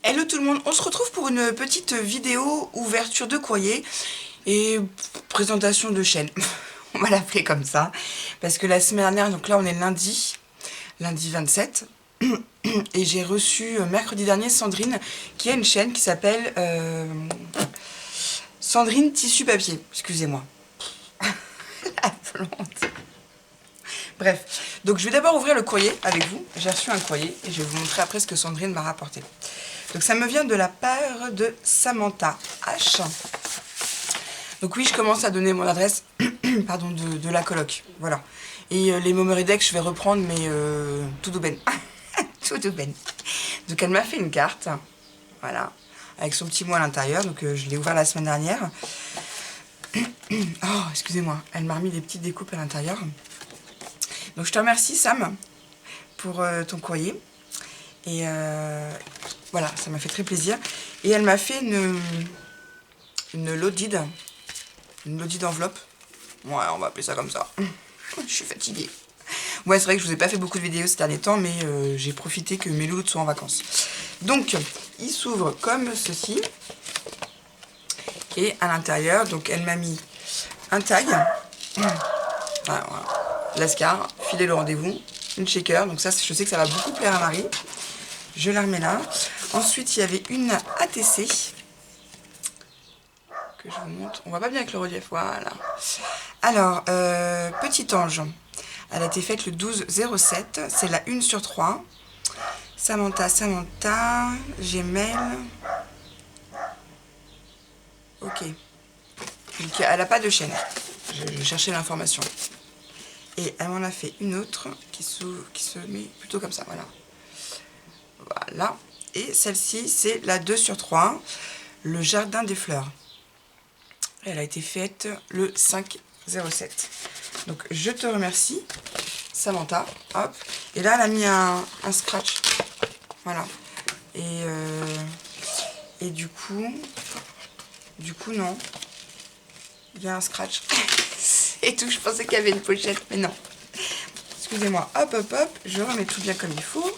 Hello tout le monde, on se retrouve pour une petite vidéo ouverture de courrier et présentation de chaîne. On va l'appeler comme ça. Parce que la semaine dernière, donc là on est lundi 27, et j'ai reçu mercredi dernier Sandrine qui a une chaîne qui s'appelle Sandrine Tissu Papier. Excusez-moi. La plante. Bref, donc je vais d'abord ouvrir le courrier avec vous. J'ai reçu un courrier et je vais vous montrer après ce que Sandrine m'a rapporté. Donc ça me vient de la part de Samantha H. Donc oui, je commence à donner mon adresse pardon, de la coloc. Voilà. Et les Momeredex, je vais reprendre, mais tout douben. Tout douben. Donc elle m'a fait une carte. Voilà. Avec son petit mot à l'intérieur. Donc je l'ai ouvert la semaine dernière. Oh, excusez-moi. Elle m'a remis des petites découpes à l'intérieur. Donc je te remercie, Sam, pour ton courrier. Et voilà, ça m'a fait très plaisir. Et elle m'a fait une loaded enveloppe. Ouais, on va appeler ça comme ça. Je suis fatiguée. Ouais, c'est vrai que je vous ai pas fait beaucoup de vidéos ces derniers temps, mais j'ai profité que mes loups soient en vacances. Donc, il s'ouvre comme ceci. Et à l'intérieur, donc elle m'a mis un tag. Voilà. Lascar, filer le rendez-vous. Une shaker, donc ça, je sais que ça va beaucoup plaire à Marie. Je la remets là. Ensuite, il y avait une ATC que je vous montre. On voit pas bien avec le relief, voilà. Alors, Petit Ange. Elle a été faite le 12/07. C'est la 1/3. Samantha, Gmail. Ok. Donc, elle n'a pas de chaîne. Je cherchais l'information. Et elle m'en a fait une autre qui se met plutôt comme ça, voilà. Voilà. Et celle-ci, c'est la 2/3, le jardin des fleurs. Elle a été faite le 5/07. Donc je te remercie, Samantha. Hop. Et là, elle a mis un scratch. Voilà. Et du coup, non. Il y a un scratch. C'est tout. Je pensais qu'il y avait une pochette, mais non. Excusez-moi. Hop, hop, hop. Je remets tout bien comme il faut.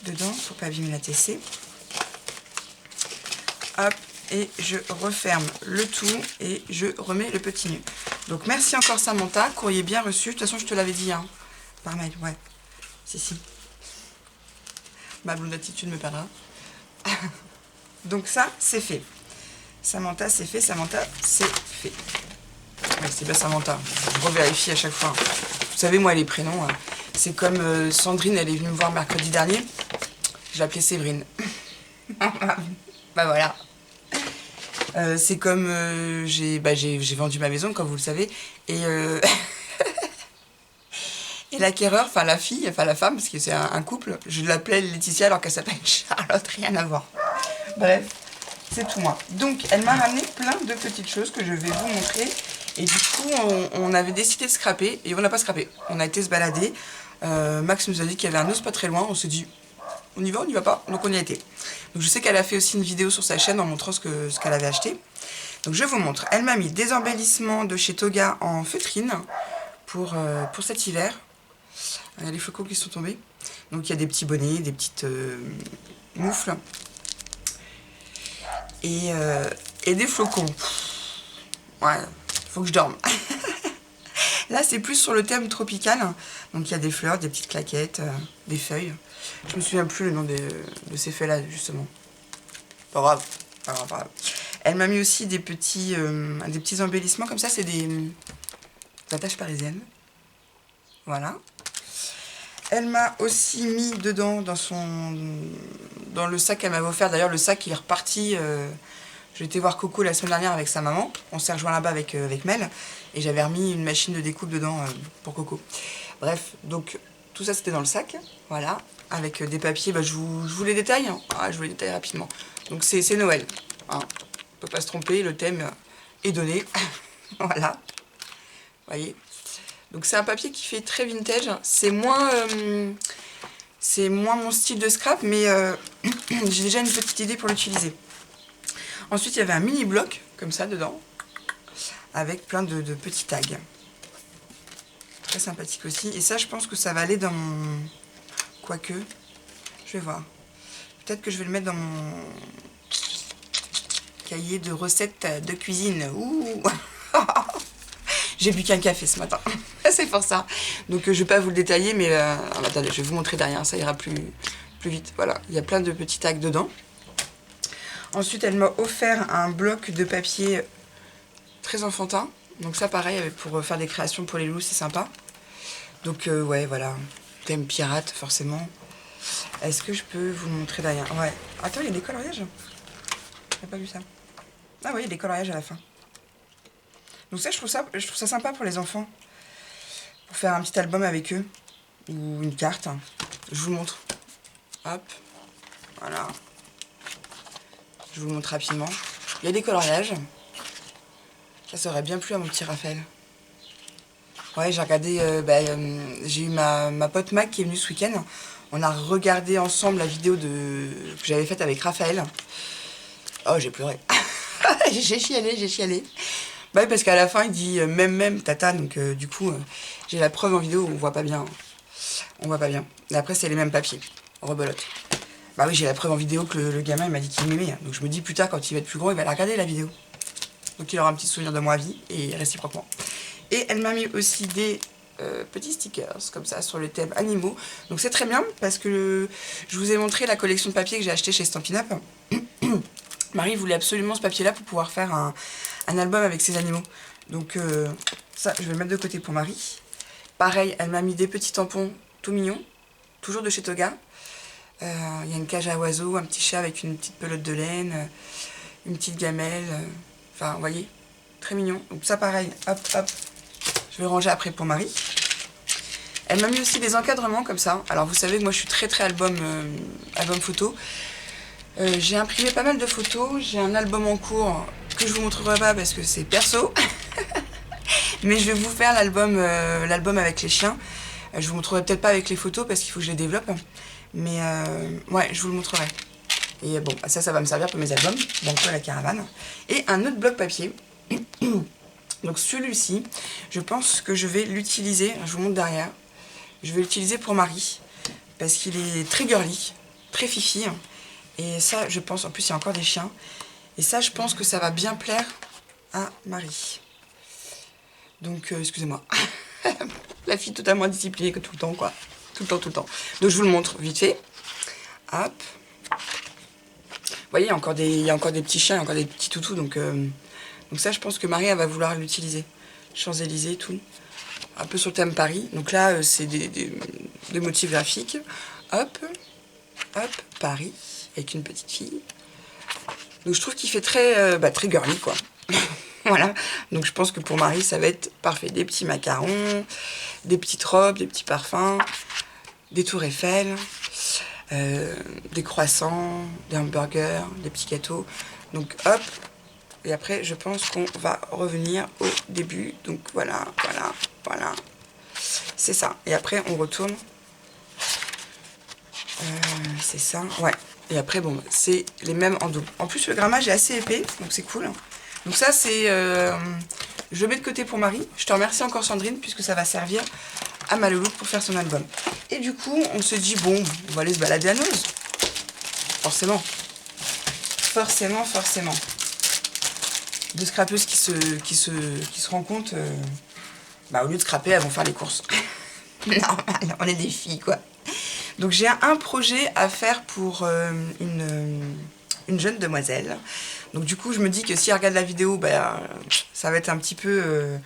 Dedans, pour pas abîmer la TC. Hop, et je referme le tout et je remets le petit nœud. Donc merci encore Samantha, courrier bien reçu. De toute façon, je te l'avais dit, hein, par mail, ouais. Si. Ma blonde attitude me perdra. Donc ça, c'est fait. Samantha, c'est fait. Samantha, c'est fait. Ouais, c'est bien Samantha. Je revérifie à chaque fois. Vous savez, moi, les prénoms, c'est comme Sandrine, elle est venue me voir mercredi dernier. Je l'appelais Séverine. Bah voilà. C'est comme j'ai vendu ma maison, comme vous le savez. Et, et l'acquéreur, enfin la fille, enfin la femme, parce que c'est un couple, je l'appelais Laetitia alors qu'elle s'appelle Charlotte, rien à voir. Bref, c'est tout moi. Donc elle m'a ramené plein de petites choses que je vais vous montrer. Et du coup, on avait décidé de scraper, et on n'a pas scrapé. On a été se balader. Max nous a dit qu'il y avait un os pas très loin. On s'est dit, on y va, on n'y va pas. Donc on y a été. Donc je sais qu'elle a fait aussi une vidéo sur sa chaîne en montrant ce qu'elle avait acheté. Donc je vous montre. Elle m'a mis des embellissements de chez Toga en feutrine pour cet hiver. Il y a les flocons qui sont tombés. Donc il y a des petits bonnets, des petites moufles. Et des flocons. Ouais, faut que je dorme. Là, c'est plus sur le thème tropical. Donc, il y a des fleurs, des petites claquettes, des feuilles. Je me souviens plus le nom de ces feuilles-là, justement. Pas grave. Pas grave, pas grave. Elle m'a mis aussi des petits embellissements. Comme ça, c'est des attaches parisiennes. Voilà. Elle m'a aussi mis dedans, dans le sac qu'elle m'avait offert. D'ailleurs, le sac, il est reparti... J'ai été voir Coco la semaine dernière avec sa maman. On s'est rejoint là-bas avec Mel. Et j'avais remis une machine de découpe dedans pour Coco. Bref, donc tout ça c'était dans le sac. Voilà. Avec des papiers. Bah, je vous les détaille. Hein. Ah, je vous les détaille rapidement. Donc c'est Noël. Hein. On ne peut pas se tromper. Le thème est donné. Voilà. Vous voyez. Donc c'est un papier qui fait très vintage. C'est moins mon style de scrap. Mais j'ai déjà une petite idée pour l'utiliser. Ensuite, il y avait un mini bloc, comme ça, dedans, avec plein de petits tags. Très sympathique aussi. Et ça, je pense que ça va aller dans mon... Quoique, je vais voir. Peut-être que je vais le mettre dans mon cahier de recettes de cuisine. Ouh. J'ai bu qu'un café ce matin. C'est pour ça. Donc je vais pas vous le détailler, mais attendez, je vais vous montrer derrière, ça ira plus vite. Voilà, il y a plein de petits tags dedans. Ensuite, elle m'a offert un bloc de papier très enfantin. Donc ça, pareil, pour faire des créations pour les loups, c'est sympa. Donc ouais, voilà, thème pirate, forcément. Est-ce que je peux vous montrer derrière? Ouais. Attends, il y a des coloriages. J'ai pas vu ça. Ah oui, il y a des coloriages à la fin. Donc ça, je trouve ça sympa pour les enfants. Pour faire un petit album avec eux. Ou une carte. Je vous montre. Hop. Voilà. Je vous montre rapidement. Il y a des coloriages. Ça aurait bien plu à mon petit Raphaël. Ouais, j'ai regardé... j'ai eu ma pote Mac qui est venue ce week-end. On a regardé ensemble la vidéo que j'avais faite avec Raphaël. Oh, j'ai pleuré. J'ai chialé. Bah oui, parce qu'à la fin, il dit même tata, donc du coup, j'ai la preuve en vidéo où on voit pas bien. On voit pas bien. Et après, c'est les mêmes papiers. Rebelote. Bah oui, j'ai la preuve en vidéo que le gamin, il m'a dit qu'il m'aimait. Donc je me dis, plus tard, quand il va être plus grand, il va la regarder, la vidéo. Donc il aura un petit souvenir de moi à vie, et réciproquement. Et elle m'a mis aussi des petits stickers, comme ça, sur le thème animaux. Donc c'est très bien, parce que je vous ai montré la collection de papier que j'ai acheté chez Stampin' Up. Marie voulait absolument ce papier-là pour pouvoir faire un album avec ses animaux. Donc ça, je vais le mettre de côté pour Marie. Pareil, elle m'a mis des petits tampons tout mignons, toujours de chez Toga. Il y a une cage à oiseaux, un petit chat avec une petite pelote de laine, une petite gamelle. Enfin, vous voyez, très mignon. Donc ça, pareil, hop, je vais le ranger après pour Marie. Elle m'a mis aussi des encadrements comme ça. Alors vous savez que moi je suis très album photo. J'ai imprimé pas mal de photos. J'ai un album en cours que je vous montrerai pas parce que c'est perso. Mais je vais vous faire l'album avec les chiens. Je vous montrerai peut-être pas avec les photos parce qu'il faut que je les développe. Mais ouais, je vous le montrerai. Et bon, ça va me servir pour mes albums. Donc la caravane. Et un autre bloc papier. Donc celui-ci, je pense que je vais l'utiliser. Je vous montre derrière. Je vais l'utiliser pour Marie. Parce qu'il est très girly, très fifi. Et ça, je pense, en plus il y a encore des chiens. Et ça, je pense que ça va bien plaire à Marie. Donc, excusez-moi. La fille totalement indisciplinée que tout le temps, quoi. Tout le temps. Donc, je vous le montre vite fait. Hop. Vous voyez, il y a encore des petits chiens, il y a encore des petits toutous. Donc ça, je pense que Marie, elle va vouloir l'utiliser. Champs-Élysées, tout. Un peu sur le thème Paris. Donc là, c'est des motifs graphiques. Hop. Paris. Avec une petite fille. Donc je trouve qu'il fait très girly, quoi. Voilà. Donc je pense que pour Marie, ça va être parfait. Des petits macarons, des petites robes, des petits parfums, des tours Eiffel, des croissants, des hamburgers, des petits gâteaux. Donc hop. Et après, je pense qu'on va revenir au début. Donc voilà. C'est ça. Et après, on retourne. C'est ça. Ouais. Et après, bon, c'est les mêmes en double. En plus, le grammage est assez épais, donc c'est cool. Donc ça, c'est... je le mets de côté pour Marie. Je te remercie encore, Sandrine, puisque ça va servir à ma loulou pour faire son album. Et du coup, on se dit, bon, on va aller se balader à Noz. Forcément. Deux scrapeuses qui se rencontrent, au lieu de scraper, elles vont faire les courses. Normal, on est des filles, quoi. Donc j'ai un projet à faire pour une jeune demoiselle. Donc du coup je me dis que si elle regarde la vidéo, ça va être un petit peu...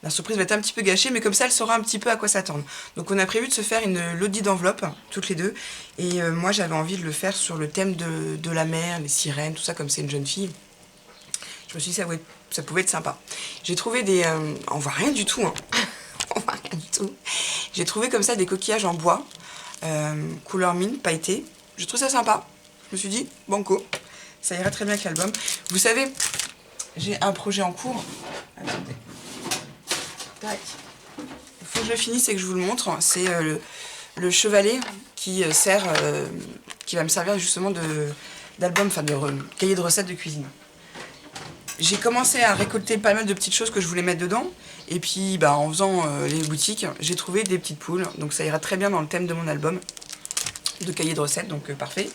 la surprise va être un petit peu gâchée, mais comme ça elle saura un petit peu à quoi s'attendre. Donc on a prévu de se faire une lodi d'enveloppe, toutes les deux. Et moi j'avais envie de le faire sur le thème de la mer, les sirènes, tout ça, comme c'est une jeune fille. Je me suis dit ça pouvait être sympa. J'ai trouvé des... on voit rien du tout, hein. On voit rien du tout. J'ai trouvé comme ça des coquillages en bois. Couleur mine, pailleté. Je trouve ça sympa. Je me suis dit, banco, ça ira très bien avec l'album. Vous savez, j'ai un projet en cours. Attendez. Tac. Il faut que je le finisse et que je vous le montre. C'est le chevalet qui va me servir justement d'album, enfin de cahier de recettes de cuisine. J'ai commencé à récolter pas mal de petites choses que je voulais mettre dedans. Et puis, en faisant les boutiques, j'ai trouvé des petites poules. Donc ça ira très bien dans le thème de mon album de cahier de recettes, donc parfait.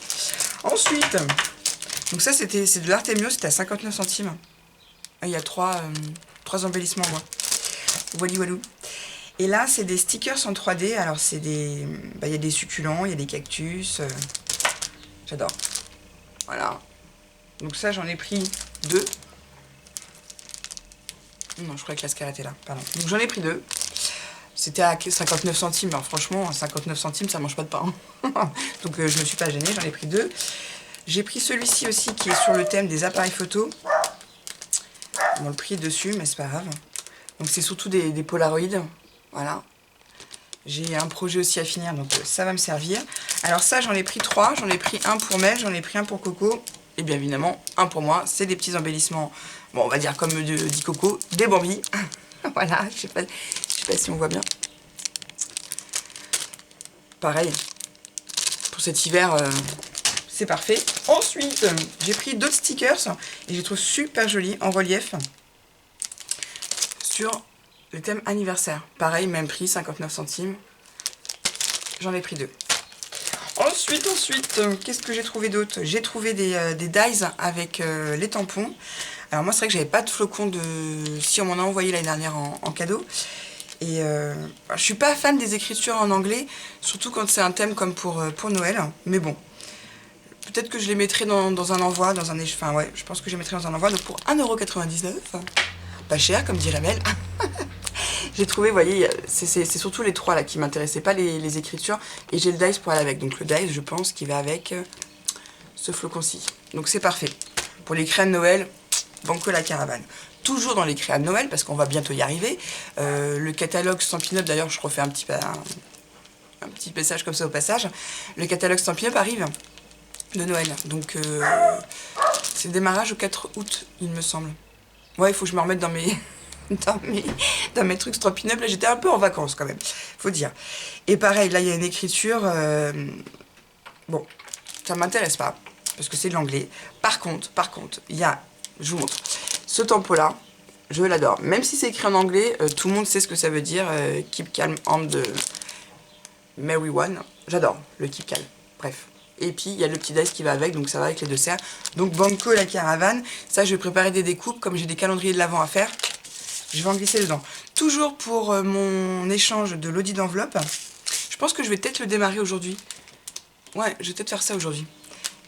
Ensuite, donc ça c'est de l'Artemio, c'était à 59 centimes. Il y a trois embellissements, moi. Voilà, voilà. Et là, c'est des stickers en 3D. Alors, c'est des... il y a des succulents, il y a des cactus. J'adore. Voilà. Donc ça, j'en ai pris 2. Non, je croyais que la scalette était là. Pardon. Donc j'en ai pris 2. C'était à 59 centimes. Alors, franchement, 59 centimes, ça mange pas de pain. Donc, je me suis pas gênée. J'en ai pris 2. J'ai pris celui-ci aussi, qui est sur le thème des appareils photo. Bon, le prix est dessus, mais c'est pas grave. Donc, c'est surtout des Polaroids. Voilà. J'ai un projet aussi à finir, donc ça va me servir. Alors ça, j'en ai pris 3. J'en ai pris un pour Mel, j'en ai pris un pour Coco. Et bien évidemment, un pour moi. C'est des petits embellissements, bon, on va dire comme dit Coco, des Bambi. Voilà, je sais pas si on voit bien. Pareil, pour cet hiver, c'est parfait. Ensuite, j'ai pris d'autres stickers et je les trouve super jolis en relief sur le thème anniversaire. Pareil, même prix, 59 centimes. J'en ai pris 2. Ensuite, qu'est-ce que j'ai trouvé d'autre? J'ai trouvé des dies avec les tampons. Alors moi, c'est vrai que j'avais pas de flocons de... Si, on m'en a envoyé l'année dernière en cadeau. Et je suis pas fan des écritures en anglais, surtout quand c'est un thème comme pour Noël. Mais bon, peut-être que je les mettrai dans un envoi, Enfin ouais, je pense que je les mettrai dans un envoi. Donc pour 1,99 €, pas cher, comme dirait Mel. J'ai trouvé, vous voyez, c'est surtout les 3 là qui m'intéressaient, pas les écritures. Et j'ai le dice pour aller avec. Donc le dice, je pense, qui va avec ce flocon-ci. Donc c'est parfait. Pour les crayons de Noël, banco la caravane. Toujours dans les crayons de Noël, parce qu'on va bientôt y arriver. Le catalogue Stampin' Up, d'ailleurs, je refais un petit message comme ça au passage. Le catalogue Stampin' Up arrive de Noël. Donc c'est le démarrage au 4 août, il me semble. Ouais, il faut que je me remette dans mes trucs Stampin' Up. Là, j'étais un peu en vacances quand même, faut dire. Et pareil, là, il y a une écriture. Bon, ça m'intéresse pas, parce que c'est de l'anglais. Par contre, il y a, je vous montre, ce tempo-là, je l'adore. Même si c'est écrit en anglais, tout le monde sait ce que ça veut dire. Keep calm on the Merry One. J'adore le keep calm. Bref. Et puis, il y a le petit dice qui va avec, donc ça va avec les desserts. Donc, banco la caravane. Ça, je vais préparer des découpes, comme j'ai des calendriers de l'Avent à faire. Je vais en glisser dedans. Toujours pour mon échange de l'audit d'enveloppe. Je pense que je vais peut-être le démarrer aujourd'hui. Ouais, je vais peut-être faire ça aujourd'hui.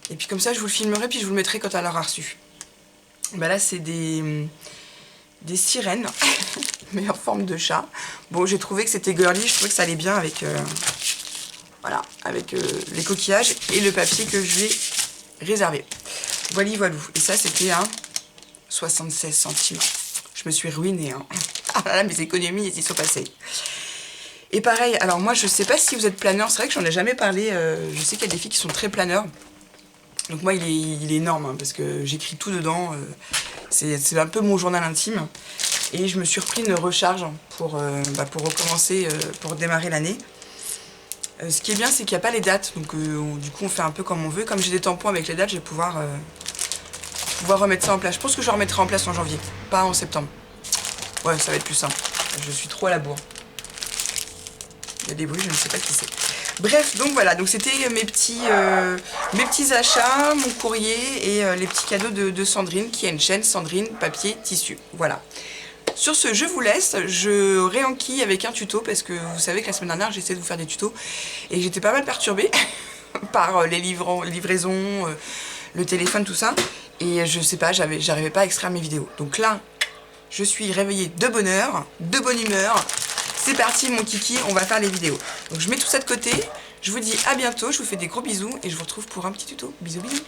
Et puis comme ça, je vous le filmerai, puis je vous le mettrai quand elle aura reçu. Bah là, c'est des sirènes, mais en forme de chat. Bon, j'ai trouvé que c'était girly, je trouvais que ça allait bien avec... voilà, avec les coquillages et le papier que je vais réserver. Voilà, voilou. Et ça, c'était à 76 centimes. Je me suis ruinée, hein. Ah là là, mes économies, ils y sont passées. Et pareil, alors moi, je sais pas si vous êtes planeur. C'est vrai que j'en ai jamais parlé. Je sais qu'il y a des filles qui sont très planeurs. Donc moi, il est énorme, hein, parce que j'écris tout dedans. C'est un peu mon journal intime. Et je me suis repris une recharge pour recommencer, pour démarrer l'année. Ce qui est bien, c'est qu'il n'y a pas les dates, donc du coup on fait un peu comme on veut. Comme j'ai des tampons avec les dates, je vais pouvoir remettre ça en place. Je pense que je remettrai en place en janvier, pas en septembre. Ouais, ça va être plus simple. Je suis trop à la bourre. Il y a des bruits, je ne sais pas qui c'est. Bref, donc voilà, donc c'était mes petits achats, mon courrier et les petits cadeaux de Sandrine, qui a une chaîne Sandrine Papier Tissu. Voilà. Sur ce, je vous laisse, je réenquille avec un tuto parce que vous savez que la semaine dernière, j'ai essayé de vous faire des tutos et j'étais pas mal perturbée par les livraisons, le téléphone, tout ça. Et je sais pas, j'arrivais pas à extraire mes vidéos. Donc là, je suis réveillée de bonne heure, de bonne humeur. C'est parti mon kiki, on va faire les vidéos. Donc je mets tout ça de côté, je vous dis à bientôt, je vous fais des gros bisous et je vous retrouve pour un petit tuto. Bisous bisous.